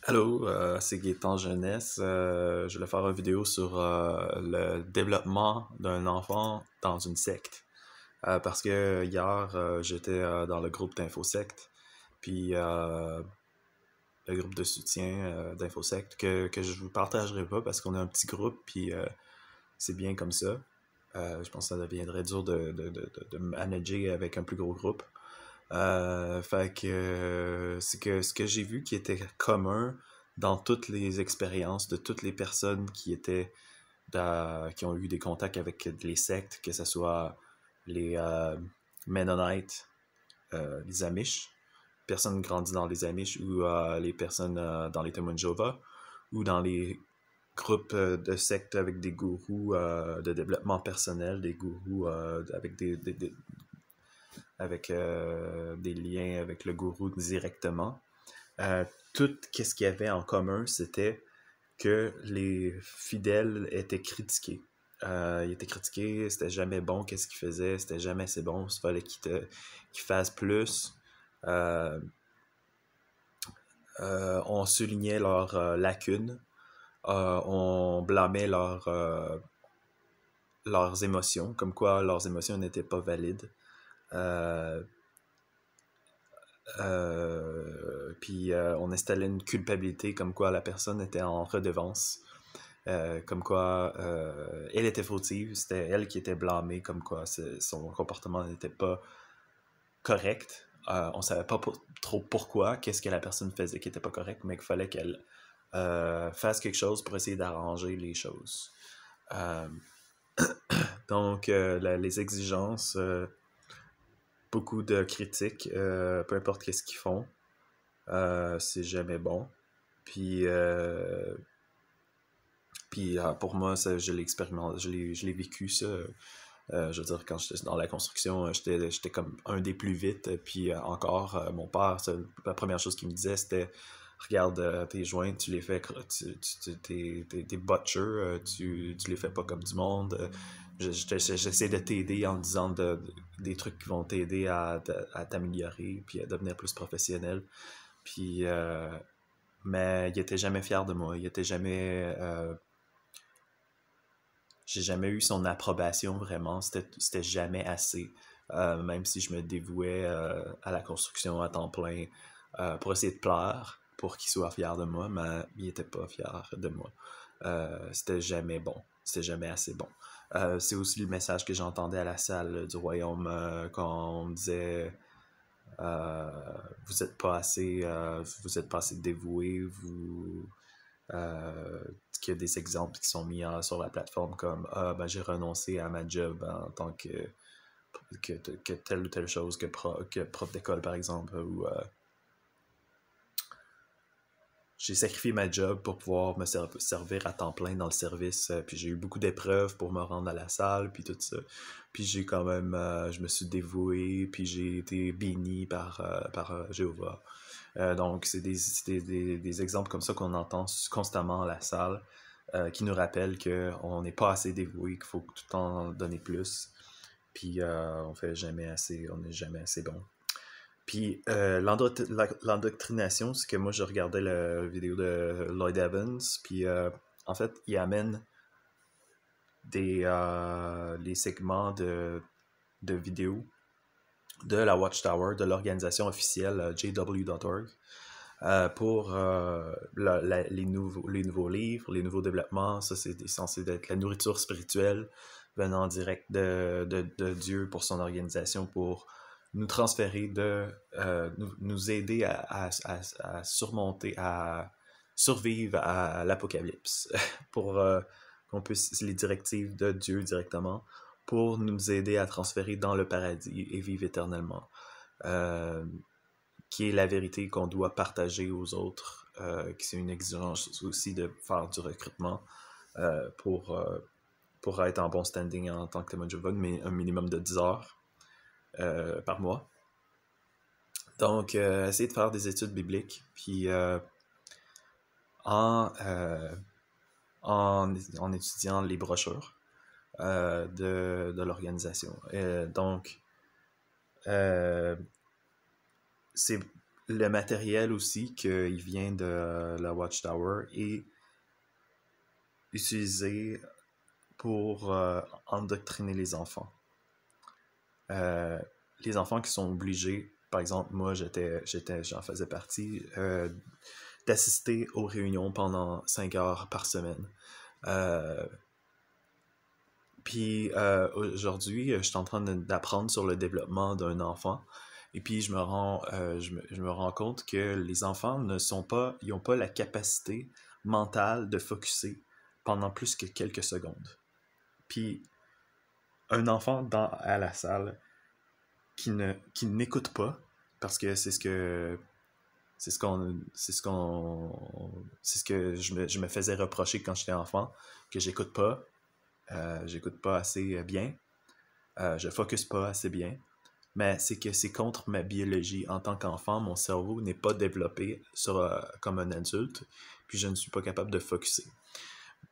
Allô, c'est Gaétan Jeunesse. Je voulais faire une vidéo sur le développement d'un enfant dans une secte. Parce que hier, j'étais dans le groupe d'InfoSecte, puis le groupe de soutien d'InfoSecte, que je vous partagerai pas parce qu'on est un petit groupe, puis c'est bien comme ça. Je pense que ça deviendrait dur de manager avec un plus gros groupe. Fait que c'est que ce que j'ai vu qui était commun dans toutes les expériences de toutes les personnes qui ont eu des contacts avec les sectes, que ce soit les Mennonites, les Amish, personnes grandies dans les Amish ou les personnes dans les témoins de Jéhovah ou dans les groupes de sectes avec des gourous de développement personnel, des gourous avec des liens avec le gourou directement. Tout ce qu'il y avait en commun, c'était que les fidèles étaient critiqués. Ils étaient critiqués, c'était jamais bon qu'est-ce qu'ils faisaient, c'était jamais assez bon, il fallait qu'ils fassent plus. Euh, on soulignait leurs lacunes, on blâmait leurs émotions, comme quoi leurs émotions n'étaient pas valides. Euh, on installait une culpabilité comme quoi la personne était en redevance, comme quoi elle était fautive, c'était elle qui était blâmée, comme quoi son comportement n'était pas correct. On savait pas trop pourquoi, qu'est-ce que la personne faisait qui était pas correct, mais qu'il fallait qu'elle fasse quelque chose pour essayer d'arranger les choses. Euh, les exigences, beaucoup de critiques, peu importe qu'est-ce qu'ils font. C'est jamais bon. Puis, pour moi, ça, je l'ai expérimenté, je l'ai vécu ça. Je veux dire, quand j'étais dans la construction, j'étais comme un des plus vite. Puis encore, mon père, la première chose qu'il me disait, c'était regarde tes joints, tu les fais, tes butchers, tu les fais pas comme du monde. J'essaie de t'aider en disant des trucs qui vont t'aider à t'améliorer, puis à devenir plus professionnel. Puis, mais il était jamais fier de moi. Il était jamais. J'ai jamais eu son approbation vraiment. C'était jamais assez. Même si je me dévouais à la construction à temps plein pour essayer de plaire, pour qu'il soit fier de moi, mais il était pas fier de moi. C'était jamais bon. C'était jamais assez bon. C'est aussi le message que j'entendais à la salle du royaume quand on me disait euh, vous êtes pas assez dévoué, euh, qu'il y a des exemples qui sont mis sur la plateforme comme ah ben j'ai renoncé à ma job en tant que telle ou telle chose que prof d'école par exemple ou j'ai sacrifié ma job pour pouvoir me servir à temps plein dans le service. Puis j'ai eu beaucoup d'épreuves pour me rendre à la salle, puis tout ça. Puis j'ai quand même, je me suis dévoué, puis j'ai été béni par Jéhovah. Donc c'est des exemples comme ça qu'on entend constamment à la salle, qui nous rappellent qu'on n'est pas assez dévoué, qu'il faut tout le temps donner plus. Puis on n'est jamais assez bon. Puis l'endoctrination, c'est que moi je regardais la vidéo de Lloyd Evans, puis en fait il amène les segments de vidéos de la Watchtower, de l'organisation officielle jw.org, pour les nouveaux livres, les nouveaux développements. Ça, c'est censé être la nourriture spirituelle venant en direct de Dieu pour son organisation, pour nous transférer nous aider à surmonter, à survivre à l'apocalypse, pour qu'on puisse les directives de Dieu directement, pour nous aider à transférer dans le paradis et vivre éternellement. Euh, qui est la vérité qu'on doit partager aux autres, qui c'est une exigence aussi de faire du recrutement euh, pour, euh, pour être en bon standing en tant que témoin de Jéhovah, mais un minimum de 10 heures par mois. Donc, essayer de faire des études bibliques, puis en, euh, en étudiant les brochures de l'organisation. Donc, c'est le matériel aussi qui vient de la Watchtower est utilisé pour endoctriner les enfants. Les enfants qui sont obligés, par exemple, moi j'en faisais partie, d'assister aux réunions pendant 5 heures par semaine. Puis aujourd'hui, je suis en train d'apprendre sur le développement d'un enfant. Et puis je me rends compte que les enfants ils n'ont pas la capacité mentale de focusser pendant plus que quelques secondes. Puis un enfant à la salle qui n'écoute pas, parce que c'est ce que je me faisais reprocher quand j'étais enfant, que j'écoute pas assez bien, je focus pas assez bien, mais c'est que c'est contre ma biologie. En tant qu'enfant, mon cerveau n'est pas développé comme un adulte, puis je ne suis pas capable de focusser.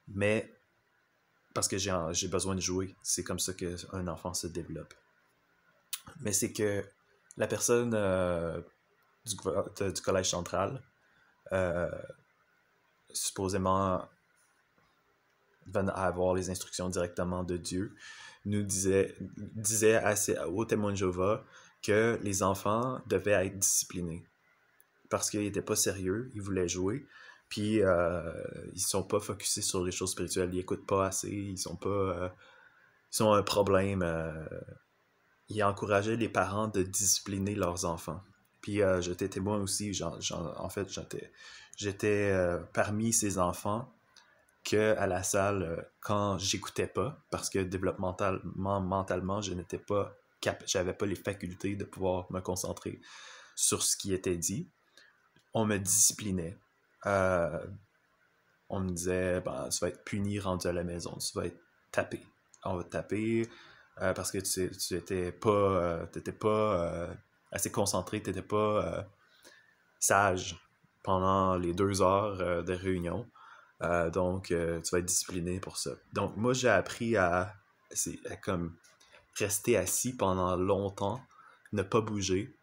Mais parce que j'ai besoin de jouer, c'est comme ça qu'un enfant se développe. Mais c'est que la personne du collège central, supposément venant à avoir les instructions directement de Dieu, nous disait au témoin de Jéhovah que les enfants devaient être disciplinés parce qu'ils n'étaient pas sérieux, ils voulaient jouer, puis ils sont pas focusés sur les choses spirituelles, ils écoutent pas assez, ils ont un problème. Ils encourageaient les parents de discipliner leurs enfants. Puis j'étais témoin aussi, en fait, j'étais parmi ces enfants que à la salle, quand j'écoutais pas, parce que mentalement, j'avais pas les facultés de pouvoir me concentrer sur ce qui était dit, on me disciplinait. On me disait, ben, tu vas être puni rendu à la maison, tu vas être tapé. On va te taper parce que tu étais pas, t'étais pas assez concentré, t'étais pas sage pendant les 2 heures de réunion. Donc, tu vas être discipliné pour ça. Donc, moi, j'ai appris à comme rester assis pendant longtemps, ne pas bouger,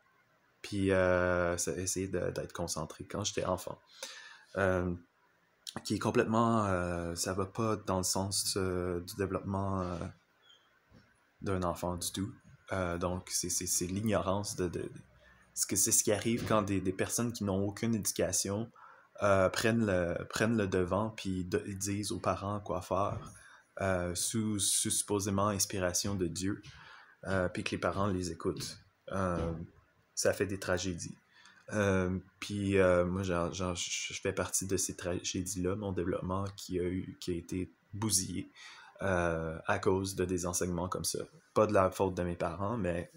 puis essayer d'être concentré quand j'étais enfant. Qui est complètement... ça va pas dans le sens du développement d'un enfant du tout. Donc, c'est l'ignorance c'est ce qui arrive quand des personnes qui n'ont aucune éducation prennent le devant puis disent aux parents quoi faire sous supposément inspiration de Dieu puis que les parents les écoutent. Ça fait des tragédies. Puis moi, je fais partie de ces tragédies-là, mon développement qui a été bousillé à cause de des enseignements comme ça. Pas de la faute de mes parents, mais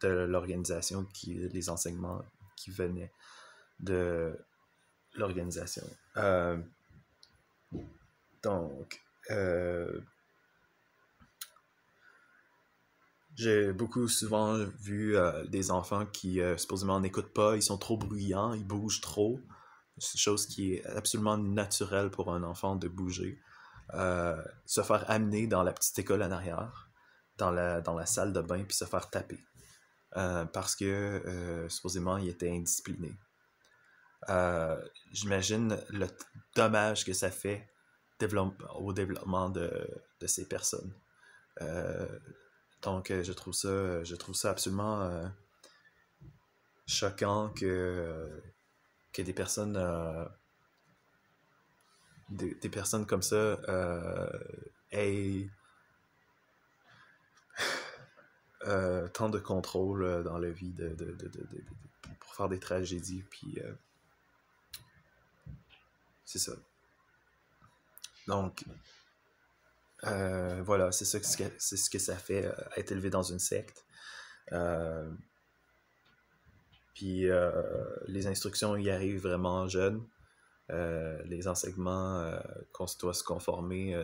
de l'organisation, les enseignements qui venaient de l'organisation. Donc, j'ai souvent vu des enfants qui supposément n'écoutent pas, ils sont trop bruyants, ils bougent trop. C'est une chose qui est absolument naturelle pour un enfant de bouger. Se faire amener dans la petite école en arrière, dans la salle de bain, puis se faire taper. Parce que supposément il était indiscipliné. J'imagine le dommage que ça fait au développement de ces personnes. Donc je trouve ça absolument choquant que des personnes des personnes comme ça aient tant de contrôle dans la vie pour faire des tragédies, puis c'est ça. Donc voilà, c'est ce que ça fait être élevé dans une secte. Puis les instructions y arrivent vraiment jeunes. Les enseignements qu'on doit se conformer,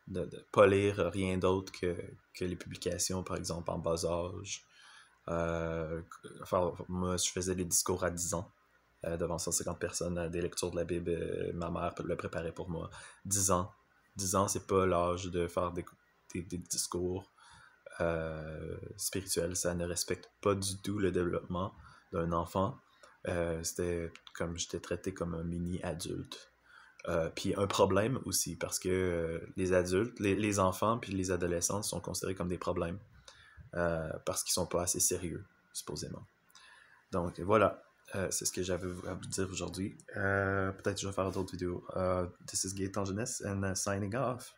de pas lire rien d'autre que les publications, par exemple, en bas âge. Moi, je faisais des discours à 10 ans. Devant 150 personnes, des lectures de la Bible, ma mère le préparait pour moi. 10 ans. 10 ans, c'est pas l'âge de faire des discours spirituels. Ça ne respecte pas du tout le développement d'un enfant. C'était comme j'étais traité comme un mini-adulte. Puis un problème aussi, parce que les adultes, les enfants puis les adolescents sont considérés comme des problèmes. Parce qu'ils sont pas assez sérieux, supposément. Donc voilà, c'est ce que j'avais à vous dire aujourd'hui. Peut-être que je vais faire d'autres vidéos. This is Gaëtan Jeunesse and signing off.